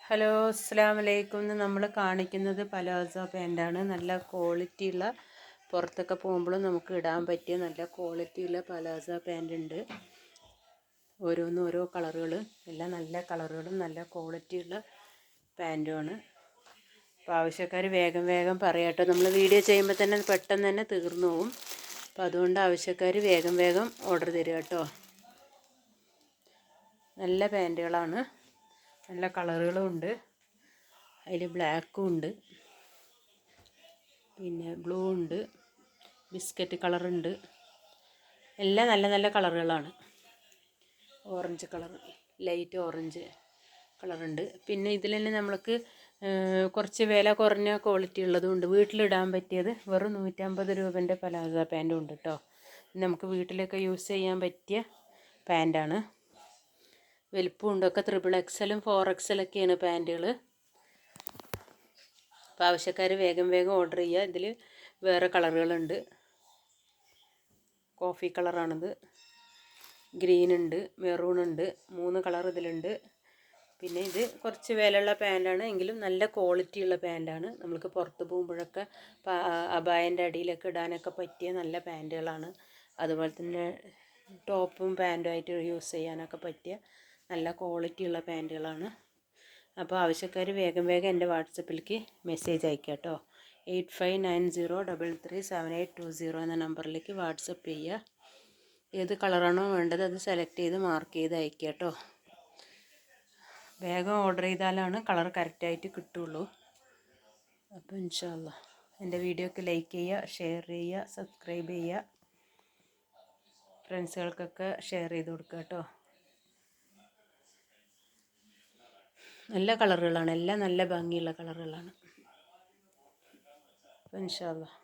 Hello അസ്സലാമു അലൈക്കും. ഇന്ന് നമ്മൾ കാണിക്കുന്നത് പലാസോ പാൻറ്റാണ്. നല്ല ക്വാളിറ്റിയുള്ള, പുറത്തൊക്കെ പോകുമ്പോഴും നമുക്ക് ഇടാൻ പറ്റിയ നല്ല ക്വാളിറ്റിയുള്ള പലാസോ പാൻറ് ഉണ്ട്. ഓരോന്നും ഓരോ കളറുകൾ, എല്ലാം നല്ല കളറുകളും നല്ല ക്വാളിറ്റിയുള്ള പാൻറ്റുമാണ്. അപ്പോൾ ആവശ്യക്കാർ വേഗം വേഗം പറയാട്ടോ. നമ്മൾ വീഡിയോ ചെയ്യുമ്പോൾ തന്നെ പെട്ടെന്ന് തന്നെ തീർന്നു പോകും. അപ്പോൾ അതുകൊണ്ട് ആവശ്യക്കാർ വേഗം വേഗം ഓർഡർ തരിക കേട്ടോ. നല്ല പാൻറ്റുകളാണ്, നല്ല കളറുകളും ഉണ്ട്. അതിൽ ബ്ലാക്കും ഉണ്ട്, പിന്നെ ബ്ലൂ ഉണ്ട്, ബിസ്ക്കറ്റ് കളറുണ്ട്. എല്ലാം നല്ല നല്ല കളറുകളാണ്. ഓറഞ്ച് കളർ, ലൈറ്റ് ഓറഞ്ച് കളറുണ്ട്. പിന്നെ ഇതിൽ തന്നെ നമ്മൾക്ക് കുറച്ച് വില കുറഞ്ഞ ക്വാളിറ്റി ഉള്ളതുകൊണ്ട് വീട്ടിലിടാൻ പറ്റിയത് വെറും 150 രൂപേൻ്റെ പലാസോ പാൻറ്റും ഉണ്ട് കേട്ടോ. നമുക്ക് വീട്ടിലൊക്കെ യൂസ് ചെയ്യാൻ പറ്റിയ പാൻറ്റാണ്. വലിപ്പമുണ്ട്, ഒക്കെ XXL 4XL ഒക്കെയാണ് പാൻറ്റുകൾ. അപ്പോൾ ആവശ്യക്കാർ വേഗം വേഗം ഓർഡർ ചെയ്യുക. ഇതിൽ വേറെ കളറുകളുണ്ട്. കോഫി കളറാണിത്, ഗ്രീൻ ഉണ്ട്, മെറൂൺ ഉണ്ട്, 3 കളർ ഇതിലുണ്ട്. പിന്നെ ഇത് കുറച്ച് വിലയുള്ള പാൻറ്റാണ്, എങ്കിലും നല്ല ക്വാളിറ്റിയുള്ള പാൻറ്റാണ്. നമ്മൾക്ക് പുറത്ത് പോകുമ്പോഴൊക്കെ അബായൻ്റെ അടിയിലൊക്കെ ഇടാനൊക്കെ പറ്റിയ നല്ല പാൻറ്റുകളാണ്. അതുപോലെ തന്നെ ടോപ്പും പാൻറ്റുമായിട്ട് യൂസ് ചെയ്യാനൊക്കെ പറ്റിയ നല്ല ക്വാളിറ്റിയുള്ള പാൻറ്റുകളാണ്. അപ്പോൾ ആവശ്യക്കാർ വേഗം വേഗം എൻ്റെ വാട്സപ്പിലേക്ക് മെസ്സേജ് അയക്കുക കേട്ടോ. 8590337820 എന്ന നമ്പറിലേക്ക് വാട്സപ്പ് ചെയ്യുക. ഏത് കളറാണോ വേണ്ടത് അത് സെലക്ട് ചെയ്ത് മാർക്ക് ചെയ്ത് അയക്കുക കേട്ടോ. വേഗം ഓർഡർ ചെയ്താലാണ് കളർ കറക്റ്റായിട്ട് കിട്ടുള്ളൂ. അപ്പോൾ ഇൻഷാ അല്ലാഹ് എൻ്റെ വീഡിയോക്ക് ലൈക്ക് ചെയ്യുക, ഷെയർ ചെയ്യുക, സബ്സ്ക്രൈബ് ചെയ്യുക. ഫ്രണ്ട്സുകൾക്കൊക്കെ ഷെയർ ചെയ്ത് കൊടുക്കുക കേട്ടോ. നല്ല കളറുകളാണ്, എല്ലാം നല്ല ഭംഗിയുള്ള കളറുകളാണ്. അപ്പോൾ ഇൻഷാ അല്ലാഹ്